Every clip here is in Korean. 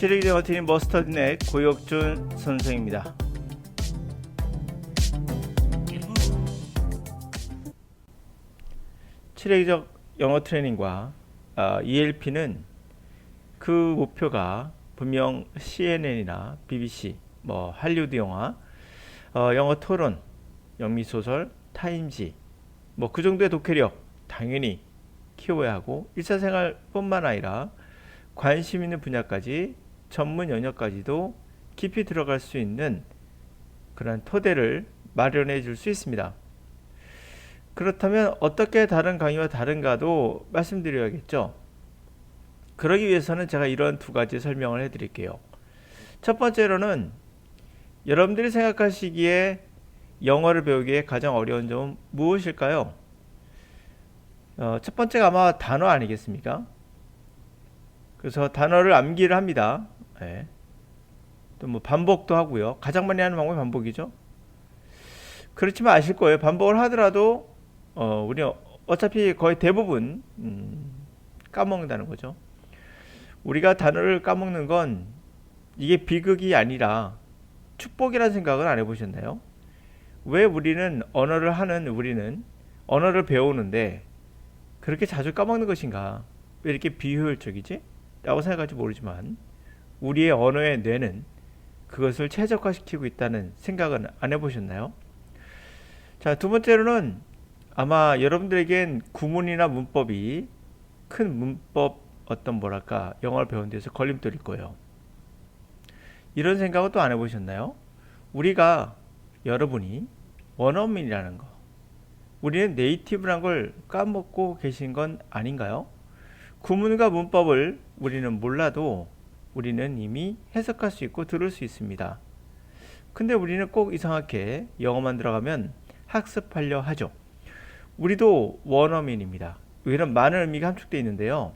실력이 영어팀 머스터드넷 고혁준 선생입니다. 실력적 영어 트레이닝과 ELP는 그 목표가 분명 CNN이나 BBC, 할리우드 영화, 영어 토론, 영미 소설, 타임지, 그 정도의 독해력 당연히 키워야 하고 일사생활뿐만 아니라 관심 있는 분야까지 전문 영역까지도 깊이 들어갈 수 있는 그런 토대를 마련해 줄 수 있습니다. 그렇다면 어떻게 다른 강의와 다른가도 말씀드려야겠죠. 그러기 위해서는 제가 이런 두 가지 설명을 해드릴게요. 첫 번째로는 여러분들이 생각하시기에 영어를 배우기에 가장 어려운 점은 무엇일까요? 첫 번째가 아마 단어 아니겠습니까? 그래서 단어를 암기를 합니다. 네. 또 반복도 하고요. 가장 많이 하는 방법이 반복이죠. 그렇지만 아실 거예요. 반복을 하더라도 우리 어차피 거의 대부분 까먹는다는 거죠. 우리가 단어를 까먹는 건 이게 비극이 아니라 축복이라는 생각을 안 해보셨나요? 왜 우리는 언어를 배우는데 그렇게 자주 까먹는 것인가? 왜 이렇게 비효율적이지? 라고 생각할지 모르지만 우리의 언어의 뇌는 그것을 최적화시키고 있다는 생각은 안 해보셨나요? 자, 두 번째로는 아마 여러분들에겐 구문이나 문법이 큰 문법 영어를 배우는 데서 걸림돌일 거예요. 이런 생각은 또 안 해보셨나요? 여러분이 원어민이라는 거, 우리는 네이티브란 걸 까먹고 계신 건 아닌가요? 구문과 문법을 우리는 몰라도 우리는 이미 해석할 수 있고 들을 수 있습니다. 근데 우리는 꼭 이상하게 영어만 들어가면 학습하려 하죠. 우리도 원어민입니다. 여기는 많은 의미가 함축되어 있는데요.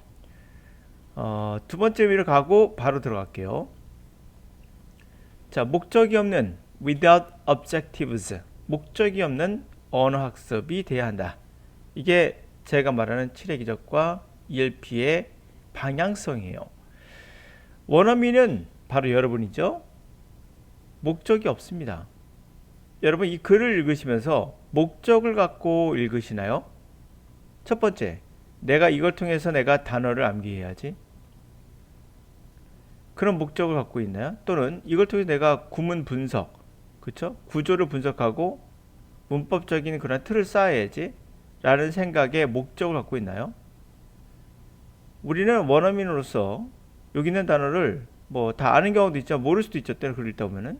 두 번째 의미를 가고 바로 들어갈게요. 자, 목적이 없는 without objectives, 목적이 없는 언어 학습이 돼야 한다. 이게 제가 말하는 칠의 기적과 ELP의 방향성이에요. 원어민은 바로 여러분이죠. 목적이 없습니다. 여러분 이 글을 읽으시면서 목적을 갖고 읽으시나요? 첫 번째, 내가 이걸 통해서 내가 단어를 암기해야지. 그런 목적을 갖고 있나요? 또는 이걸 통해서 내가 구문 분석, 그쵸? 구조를 분석하고 문법적인 그런 틀을 쌓아야지 라는 생각에 목적을 갖고 있나요? 우리는 원어민으로서 여기 있는 단어를 다 아는 경우도 있죠. 모를 수도 있죠. 때로 글을 읽다 보면은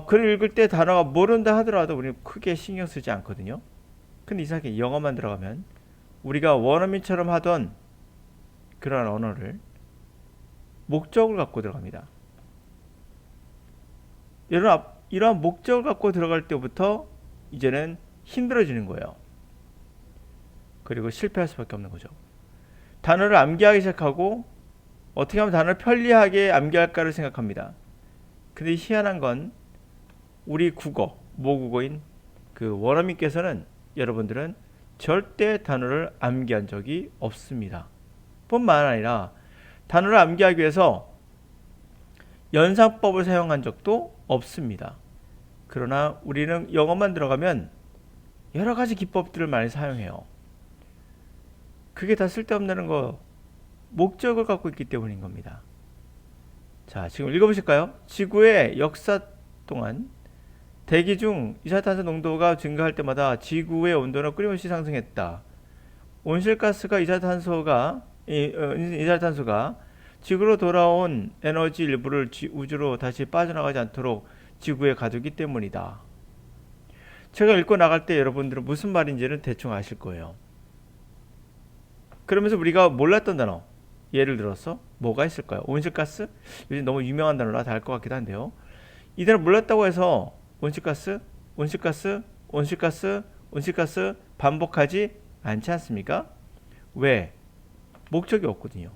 글을 읽을 때 단어가 모른다 하더라도 우리는 크게 신경 쓰지 않거든요. 근데 이상하게 영어만 들어가면 우리가 원어민처럼 하던 그런 언어를 목적을 갖고 들어갑니다. 이러한 목적을 갖고 들어갈 때부터 이제는 힘들어지는 거예요. 그리고 실패할 수밖에 없는 거죠. 단어를 암기하기 시작하고 어떻게 하면 단어를 편리하게 암기할까를 생각합니다. 근데 희한한 건 우리 모국어인 그 원어민께서는 여러분들은 절대 단어를 암기한 적이 없습니다. 뿐만 아니라 단어를 암기하기 위해서 연상법을 사용한 적도 없습니다. 그러나 우리는 영어만 들어가면 여러 가지 기법들을 많이 사용해요. 그게 다 쓸데없는 거, 목적을 갖고 있기 때문인 겁니다. 자, 지금 읽어보실까요? 지구의 역사 동안 대기 중 이산화탄소 농도가 증가할 때마다 지구의 온도는 끊임없이 상승했다. 온실가스가 이산화탄소가 지구로 돌아온 에너지 일부를 우주로 다시 빠져나가지 않도록 지구에 가두기 때문이다. 제가 읽고 나갈 때 여러분들은 무슨 말인지는 대충 아실 거예요. 그러면서 우리가 몰랐던 단어, 예를 들어서 뭐가 있을까요? 온실가스? 요즘 너무 유명한 단어라 다 알 것 같기도 한데요. 이 단어 몰랐다고 해서 온실가스 반복하지 않지 않습니까? 왜? 목적이 없거든요.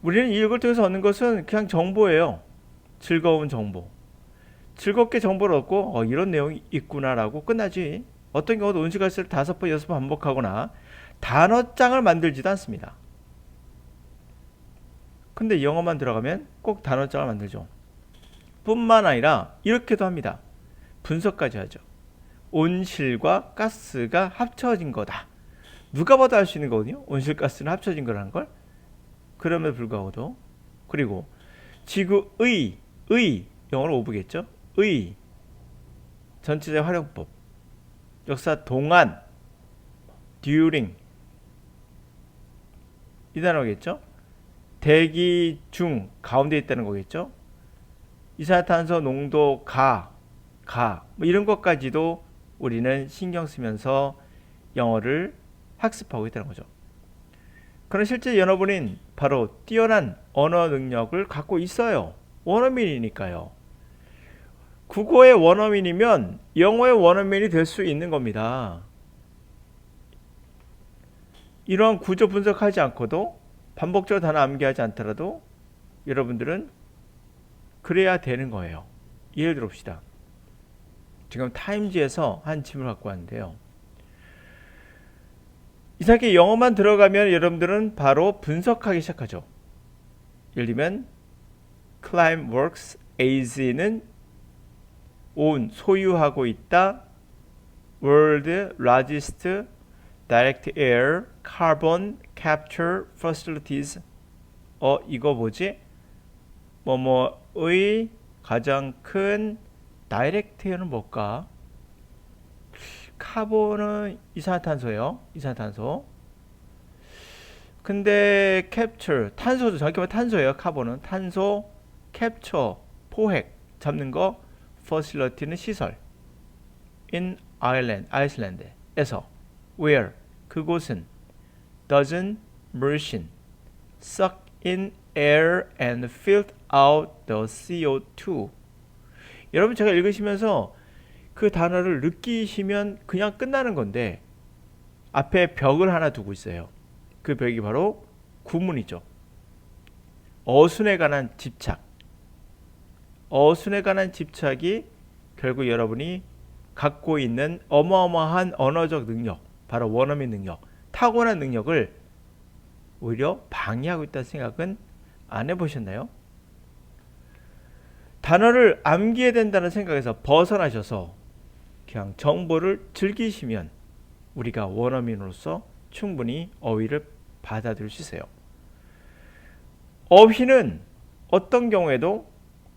우리는 이걸 통해서 얻는 것은 그냥 정보예요. 즐거운 정보. 즐겁게 정보를 얻고 이런 내용이 있구나라고 끝나지. 어떤 경우도 온실가스를 5번, 6번 반복하거나 단어장을 만들지도 않습니다. 근데 영어만 들어가면 꼭 단어장을 만들죠. 뿐만 아니라 이렇게도 합니다. 분석까지 하죠. 온실과 가스가 합쳐진 거다. 누가 봐도 알 수 있는 거거든요. 온실가스는 합쳐진 거라는 걸. 그럼에도 불구하고도. 그리고 지구의 영어로 오브겠죠. 의 전체적 활용법. 역사 동안 during 이 단어겠죠. 대기 중 가운데 있다는 거겠죠. 이산화탄소 농도 뭐 이런 것까지도 우리는 신경 쓰면서 영어를 학습하고 있다는 거죠. 그런 실제 연어분인 바로 뛰어난 언어 능력을 갖고 있어요. 원어민이니까요. 국어의 원어민이면 영어의 원어민이 될 수 있는 겁니다. 이러한 구조 분석하지 않고도 반복적으로 단어 암기하지 않더라도 여러분들은 그래야 되는 거예요. 예를 들어 봅시다. 지금 타임지에서 한 질문을 갖고 왔는데요. 이상하게 영어만 들어가면 여러분들은 바로 분석하기 시작하죠. 예를 들면 Climeworks AS는 소유하고 있다. World Largest Direct Air Carbon Capture Facilities. 이거 뭐지? 뭐뭐의 가장 큰 다이렉트 에어는 뭘까? 카본은 이산화탄소예요. 이산화탄소. 근데 캡처 탄소도 정확히 말하면 탄소예요. 카본은 탄소 캡처 포획 잡는 거. facility는 시설. in Ireland 아이슬란드에서 where 그곳은 doesn't machine suck in air and filter out the CO2. 여러분 제가 읽으시면서 그 단어를 느끼시면 그냥 끝나는 건데 앞에 벽을 하나 두고 있어요. 그 벽이 바로 구문이죠. 어순에 관한 집착. 어순에 관한 집착이 결국 여러분이 갖고 있는 어마어마한 언어적 능력, 바로 원어민 능력, 타고난 능력을 오히려 방해하고 있다는 생각은 안 해보셨나요? 단어를 암기해야 된다는 생각에서 벗어나셔서 그냥 정보를 즐기시면 우리가 원어민으로서 충분히 어휘를 받아들일 수 있어요. 어휘는 어떤 경우에도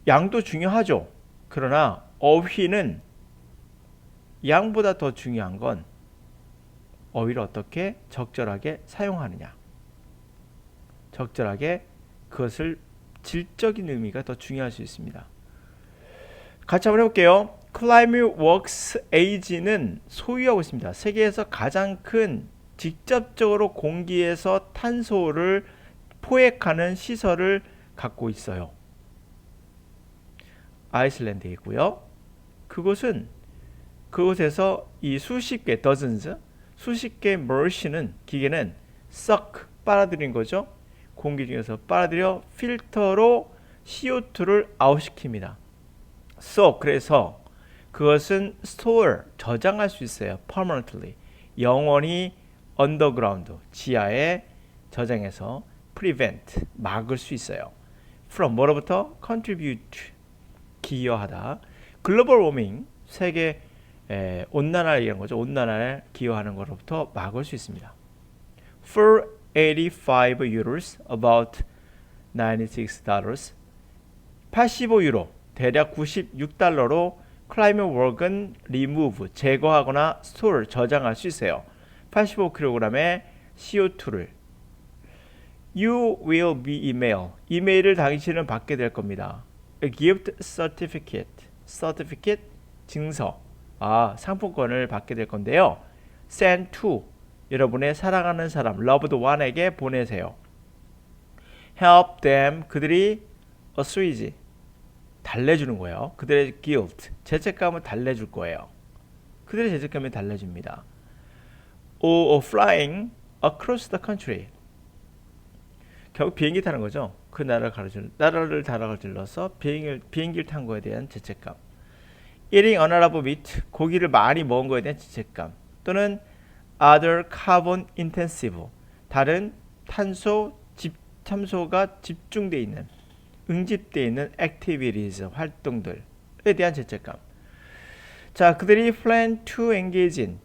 양도 중요하죠. 그러나 어휘는 양보다 더 중요한 건 어휘를 어떻게 적절하게 사용하느냐. 적절하게 그것을 질적인 의미가 더 중요할 수 있습니다. 같이 한번 해볼게요. Climeworks AG는 소유하고 있습니다. 세계에서 가장 큰 직접적으로 공기에서 탄소를 포획하는 시설을 갖고 있어요. 아이슬란드에 있고요. 그곳에서 이 수십 개 dozens 수십 개 머신은 기계는 suck 빨아들인 거죠. 공기 중에서 빨아들여 필터로 CO2를 아웃시킵니다. So 그래서 그것은 store 저장할 수 있어요. permanently 영원히 underground 지하에 저장해서 prevent 막을 수 있어요. from 뭐로부터 contribute 기여하다. 글로벌 워밍 세계 온난화를 얘기하는 거죠. 온난화를 기여하는 것으로부터 막을 수 있습니다. For 85 euros, about $96, 85유로, 대략 96달러로 Climework은 remove, 제거하거나 store, 저장할 수 있어요. 85kg의 CO2를 You will be email, 이메일을 당신은 받게 될 겁니다. A gift certificate, certificate, 증서, 상품권을 받게 될 건데요. Send to, 여러분의 사랑하는 사람, loved one에게 보내세요. Help them, 그들이 assuage, 달래주는 거예요. 그들의 guilt, 죄책감을 달래줄 거예요. 그들의 죄책감을 달래줍니다. Or flying across the country, 결국 비행기 타는 거죠. 그 나라를 달아질러서 비행기를 탄 거에 대한 죄책감. Eating unallowable meat, 고기를 많이 먹은 거에 대한 죄책감. 또는 other carbon intensive, 다른 탄소 참소가 집중되어 있는, 응집되어 있는 activities, 활동들에 대한 죄책감. 자, 그들이 plan to engage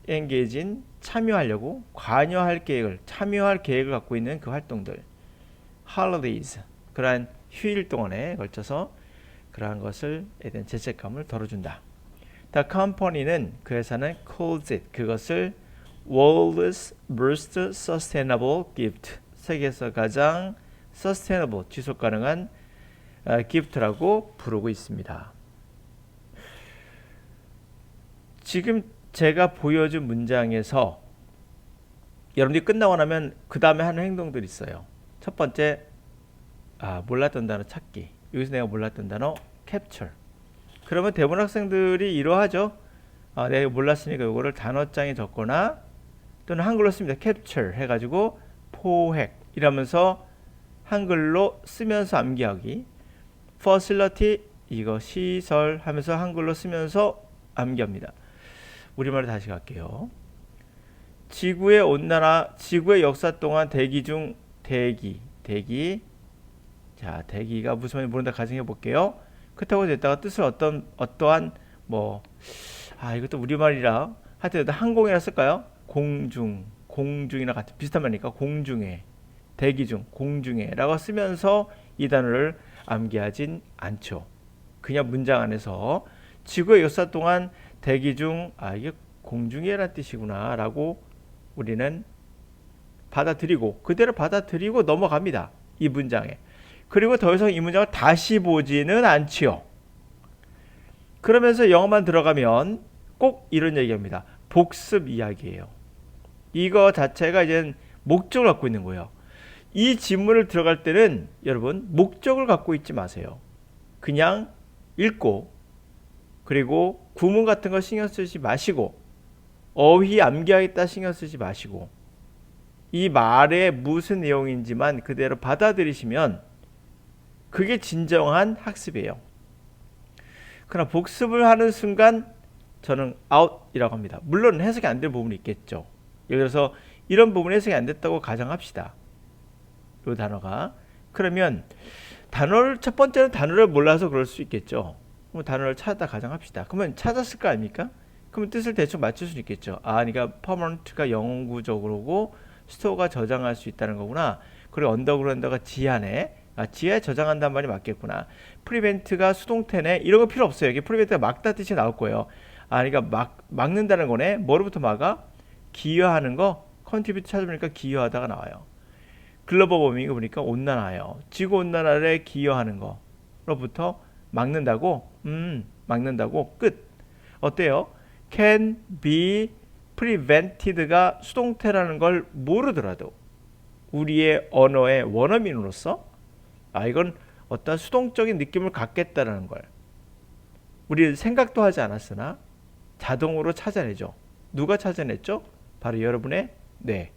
in, 참여하려고, 관여할 계획을, 참여할 계획을 갖고 있는 그 활동들. holidays, 그러한 휴일 동안에 걸쳐서 그러한 것에 대한 죄책감을 덜어준다. The company는, 그 회사는 calls it, 그것을 world's most sustainable gift, 세계에서 가장 sustainable, 지속 가능한 gift라고 부르고 있습니다. 지금 제가 보여준 문장에서 여러분들이 끝나고 나면 그 다음에 하는 행동들이 있어요. 첫 번째, 몰랐던 단어 찾기. 여기서 내가 몰랐던 단어 capture. 그러면 대부분 학생들이 이러하죠. 내가 몰랐으니까 이거를 단어장에 적거나 또는 한글로 씁니다. capture 해가지고 포획 이러면서 한글로 쓰면서 암기하기. facility, 이거 시설 하면서 한글로 쓰면서 암기합니다. 우리말로 다시 갈게요. 지구의 온난화, 지구의 역사 동안 대기 중 대기. 자, 대기가 무슨 말인지 모른다 가정해 볼게요. 그렇다고 됐다가 뜻을 어떠한 이것도 우리말이라 하여튼 항공이라 쓸까요? 공중이나 같은 비슷한 말이니까 공중에, 대기 중, 공중에라고 쓰면서 이 단어를 암기하진 않죠. 그냥 문장 안에서 지구의 역사 동안 대기 중, 이게 공중에라는 뜻이구나 라고 우리는 받아들이고 그대로 받아들이고 넘어갑니다. 이 문장에. 그리고 더 이상 이 문장을 다시 보지는 않지요. 그러면서 영어만 들어가면 꼭 이런 얘기합니다. 복습 이야기예요. 이거 자체가 이제 목적을 갖고 있는 거예요. 이 지문을 들어갈 때는 여러분 목적을 갖고 있지 마세요. 그냥 읽고 그리고 구문 같은 거 신경 쓰지 마시고 어휘 암기하겠다 신경 쓰지 마시고 이 말의 무슨 내용인지만 그대로 받아들이시면 그게 진정한 학습이에요. 그러나 복습을 하는 순간 저는 out이라고 합니다. 물론 해석이 안 될 부분이 있겠죠. 예를 들어서 이런 부분이 해석이 안 됐다고 가정합시다. 이 단어가. 그러면 첫 번째는 단어를 몰라서 그럴 수 있겠죠. 그럼 단어를 찾았다 가정합시다. 그러면 찾았을 거 아닙니까? 그러면 뜻을 대충 맞출 수 있겠죠. 그러니까 permanent가 영구적으로고 스토어가 저장할 수 있다는 거구나. 그리고 언더그라운드가 지하네. 지하에 저장한다는 말이 맞겠구나. 프리벤트가 수동태네. 이런 거 필요 없어요. 이게 프리벤트가 막다 뜻이 나올 거예요. 그러니까 막는다는 거네. 뭐로부터 막아? 기여하는 거. 컨트리뷰트 찾아보니까 기여하다가 나와요. 글로벌 워밍을 보니까 온난화예요. 지구 온난화를 기여하는 거로부터 막는다고? 막는다고? 끝. 어때요? can be prevented가 수동태라는 걸 모르더라도 우리의 언어의 원어민으로서 이건 어떤 수동적인 느낌을 갖겠다라는 걸 우리 생각도 하지 않았으나 자동으로 찾아내죠. 누가 찾아냈죠? 바로 여러분의 뇌.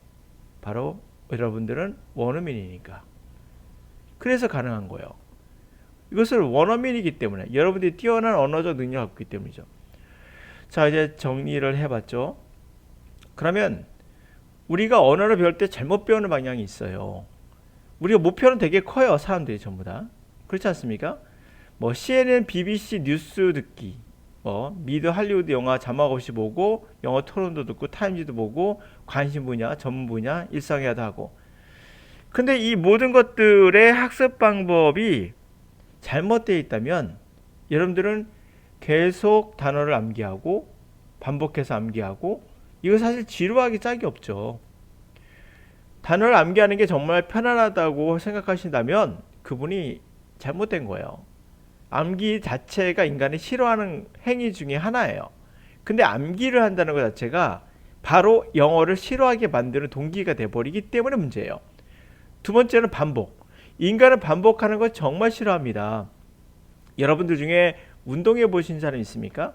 바로 여러분들은 원어민이니까. 그래서 가능한 거예요. 이것을 원어민이기 때문에 여러분들이 뛰어난 언어적 능력을 갖고 있기 때문이죠. 자, 이제 정리를 해봤죠. 그러면 우리가 언어를 배울 때 잘못 배우는 방향이 있어요. 우리가 목표는 되게 커요. 사람들이 전부 다. 그렇지 않습니까? CNN, BBC 뉴스 듣기, 미드 할리우드 영화 자막 없이 보고 영어 토론도 듣고 타임지도 보고 관심 분야, 전문 분야, 일상회화도 하고. 근데 이 모든 것들의 학습 방법이 잘못되어 있다면 여러분들은 계속 단어를 암기하고 반복해서 암기하고 이거 사실 지루하기 짝이 없죠. 단어를 암기하는 게 정말 편안하다고 생각하신다면 그분이 잘못된 거예요. 암기 자체가 인간이 싫어하는 행위 중에 하나예요. 근데 암기를 한다는 것 자체가 바로 영어를 싫어하게 만드는 동기가 돼버리기 때문에 문제예요. 두 번째는 반복. 인간은 반복하는 걸 정말 싫어합니다. 여러분들 중에 운동해 보신 사람 있습니까?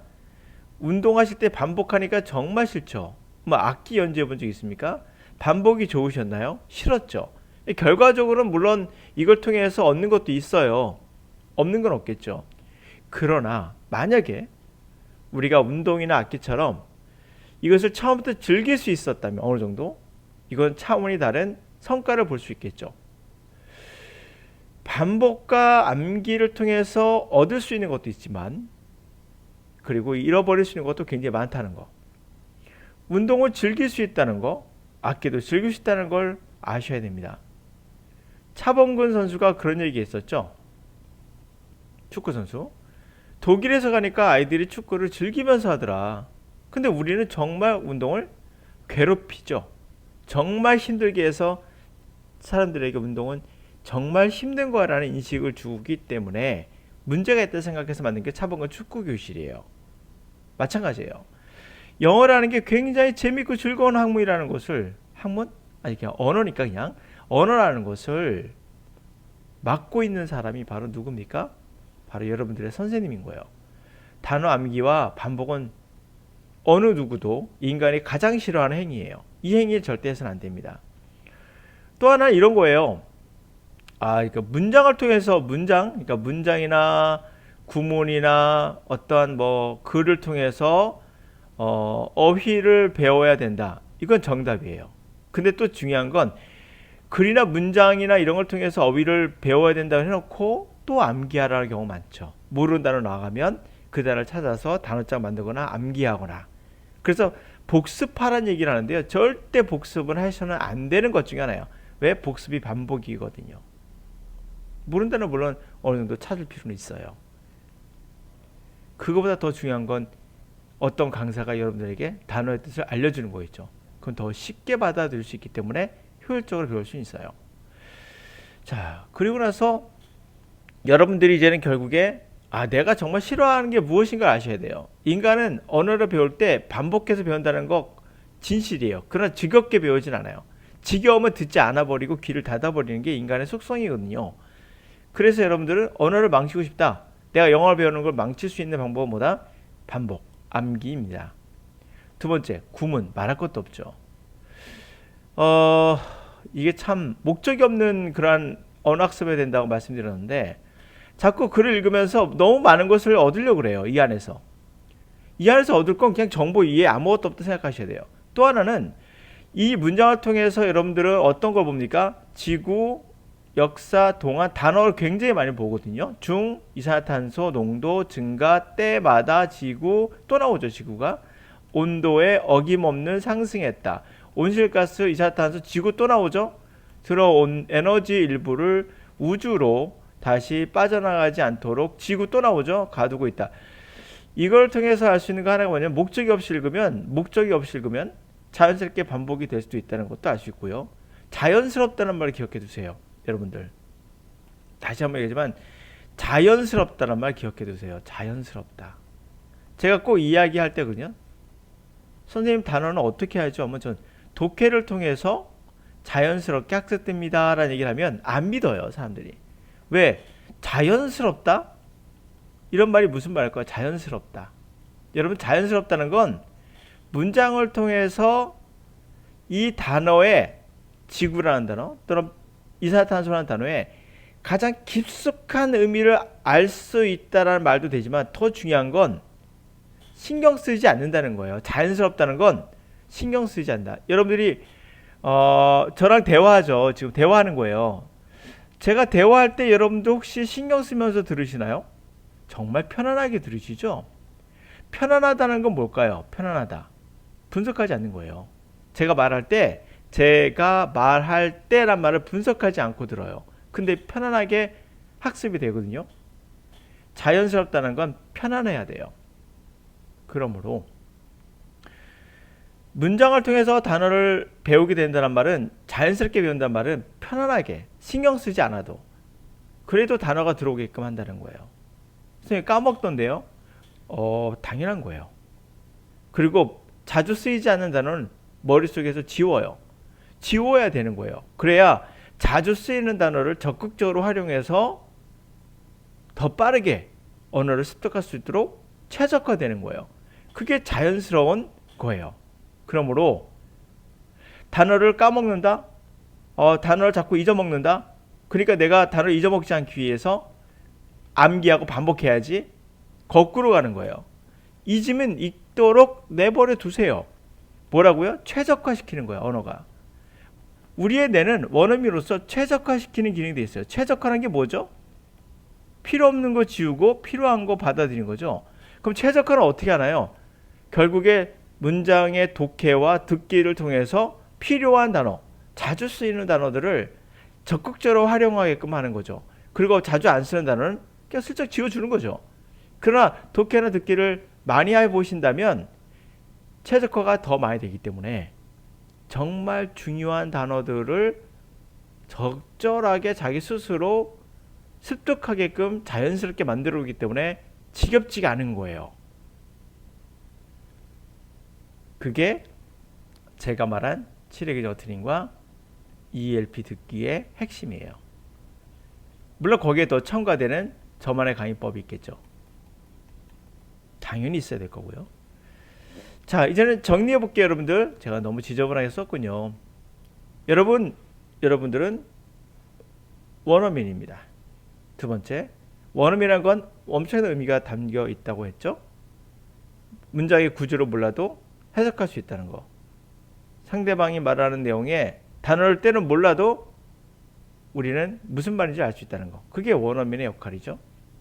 운동하실 때 반복하니까 정말 싫죠. 악기 연주해 본 적 있습니까? 반복이 좋으셨나요? 싫었죠. 결과적으로는 물론 이걸 통해서 얻는 것도 있어요. 없는 건 없겠죠. 그러나 만약에 우리가 운동이나 악기처럼 이것을 처음부터 즐길 수 있었다면 어느 정도 이건 차원이 다른 성과를 볼 수 있겠죠. 반복과 암기를 통해서 얻을 수 있는 것도 있지만 그리고 잃어버릴 수 있는 것도 굉장히 많다는 거. 운동을 즐길 수 있다는 거, 악기도 즐길 수 있다는 걸 아셔야 됩니다. 차범근 선수가 그런 얘기 했었죠. 축구 선수. 독일에서 가니까 아이들이 축구를 즐기면서 하더라. 근데 우리는 정말 운동을 괴롭히죠. 정말 힘들게 해서 사람들에게 운동은 정말 힘든 거라는 인식을 주기 때문에 문제가 있다 생각해서 만든 게 차범근 축구 교실이에요. 마찬가지예요. 영어라는 게 굉장히 재밌고 즐거운 학문이라는 것을 학문? 아니 그냥 언어니까 그냥 언어라는 것을 맡고 있는 사람이 바로 누굽니까? 바로 여러분들의 선생님인 거예요. 단어 암기와 반복은 어느 누구도 인간이 가장 싫어하는 행위예요. 이 행위를 절대 해서는 안 됩니다. 또 하나 이런 거예요. 그러니까 문장을 통해서 그러니까 문장이나 구문이나 어떠한 뭐 글을 통해서 어휘를 배워야 된다. 이건 정답이에요. 근데 또 중요한 건 글이나 문장이나 이런 걸 통해서 어휘를 배워야 된다고 해놓고 또 암기하라는 경우 많죠. 모르는 단어 나가면 그 단어를 찾아서 단어장 만들거나 암기하거나. 그래서 복습하라는 얘기를 하는데요. 절대 복습은 해서는 안 되는 것 중에 하나예요. 왜? 복습이 반복이거든요. 모르는 단어 물론 어느 정도 찾을 필요는 있어요. 그거보다 더 중요한 건 어떤 강사가 여러분들에게 단어의 뜻을 알려주는 거겠죠. 그건 더 쉽게 받아들일 수 있기 때문에 효율적으로 배울 수 있어요. 자, 그리고 나서 여러분들이 이제는 결국에 내가 정말 싫어하는 게 무엇인가 아셔야 돼요. 인간은 언어를 배울 때 반복해서 배운다는 거 진실이에요. 그러나 지겹게 배우진 않아요. 지겨우면 듣지 않아 버리고 귀를 닫아 버리는 게 인간의 속성이거든요. 그래서 여러분들은 언어를 망치고 싶다. 내가 영어를 배우는 걸 망칠 수 있는 방법은 뭐다? 반복, 암기입니다. 두 번째, 구문. 말할 것도 없죠. 이게 참 목적이 없는 그러한 언어학습이 된다고 말씀드렸는데 자꾸 글을 읽으면서 너무 많은 것을 얻으려고 그래요. 이 안에서 얻을 건 그냥 정보 이외에 아무것도 없다 생각하셔야 돼요. 또 하나는 이 문장을 통해서 여러분들은 어떤 걸 봅니까? 지구, 역사, 동안, 단어를 굉장히 많이 보거든요. 중, 이산화탄소 농도 증가, 때마다 지구, 또 나오죠. 지구가 온도에 어김없는 상승했다. 온실가스, 이산화탄소, 지구 또 나오죠. 들어온 에너지 일부를 우주로 다시 빠져나가지 않도록 지구 또 나오죠. 가두고 있다. 이걸 통해서 알 수 있는 거 하나가 뭐냐면 목적이 없이 읽으면 자연스럽게 반복이 될 수도 있다는 것도 알 수 있고요. 자연스럽다는 말을 기억해 두세요. 여러분들 다시 한번 얘기하지만 자연스럽다는 말 기억해 두세요. 자연스럽다. 제가 꼭 이야기할 때거든요. 선생님 단어는 어떻게 하죠? 하면 전 독해를 통해서 자연스럽게 학습됩니다 라는 얘기를 하면 안 믿어요. 사람들이. 왜? 자연스럽다? 이런 말이 무슨 말일까요? 자연스럽다. 여러분 자연스럽다는 건 문장을 통해서 이 단어에 지구라는 단어 또는 이산화탄소라는 단어에 가장 깊숙한 의미를 알 수 있다라는 말도 되지만 더 중요한 건 신경 쓰지 않는다는 거예요. 자연스럽다는 건 신경 쓰지 않는다. 여러분들이 저랑 대화하죠. 지금 대화하는 거예요. 제가 대화할 때 여러분도 혹시 신경 쓰면서 들으시나요? 정말 편안하게 들으시죠? 편안하다는 건 뭘까요? 편안하다. 분석하지 않는 거예요. 제가 말할 때란 말을 분석하지 않고 들어요. 근데 편안하게 학습이 되거든요. 자연스럽다는 건 편안해야 돼요. 그러므로 문장을 통해서 단어를 배우게 된다는 말은 자연스럽게 배운다는 말은 편안하게 신경 쓰지 않아도 그래도 단어가 들어오게끔 한다는 거예요. 선생님 까먹던데요? 당연한 거예요. 그리고 자주 쓰이지 않는 단어는 머릿속에서 지워야 되는 거예요. 그래야 자주 쓰이는 단어를 적극적으로 활용해서 더 빠르게 언어를 습득할 수 있도록 최적화되는 거예요. 그게 자연스러운 거예요. 그러므로 단어를 까먹는다? 단어를 자꾸 잊어먹는다? 그러니까 내가 단어를 잊어먹지 않기 위해서 암기하고 반복해야지. 거꾸로 가는 거예요. 잊으면 잊도록 내버려 두세요. 뭐라고요? 최적화시키는 거예요. 언어가. 우리의 뇌는 원어민으로서 최적화시키는 기능이 돼 있어요. 최적화라는 게 뭐죠? 필요 없는 거 지우고 필요한 거 받아들이는 거죠. 그럼 최적화는 어떻게 하나요? 결국에 문장의 독해와 듣기를 통해서 필요한 단어, 자주 쓰이는 단어들을 적극적으로 활용하게끔 하는 거죠. 그리고 자주 안 쓰는 단어는 그냥 슬쩍 지워주는 거죠. 그러나 독해나 듣기를 많이 해보신다면 최적화가 더 많이 되기 때문에 정말 중요한 단어들을 적절하게 자기 스스로 습득하게끔 자연스럽게 만들어 오기 때문에 지겹지가 않은 거예요. 그게 제가 말한 7의 기저 트링과 ELP 듣기의 핵심이에요. 물론 거기에 더 첨가되는 저만의 강의법이 있겠죠. 당연히 있어야 될 거고요. 자, 이제는 정리해 볼게요, 여러분들. 제가 너무 지저분하게 썼군요. 여러분들은 원어민입니다. 두 번째, 원어민이란 건 엄청난 의미가 담겨 있다고 했죠. 문장의 구조를 몰라도 해석할 수 있다는 거. 상대방이 말하는 내용에 단어를 때는 몰라도 우리는 무슨 말인지 알 수 있다는 거. 그게 원어민의 역할이죠.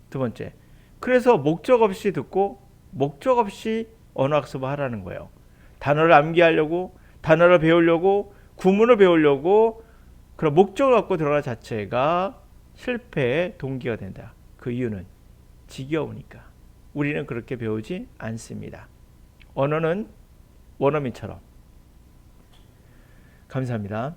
두 번째, 그래서 목적 없이 듣고 목적 없이 언어학습을 하라는 거예요. 단어를 암기하려고, 단어를 배우려고, 구문을 배우려고 그런 목적을 갖고 들어가는 자체가 실패의 동기가 된다. 그 이유는 지겨우니까. 우리는 그렇게 배우지 않습니다. 언어는 원어민처럼. 감사합니다.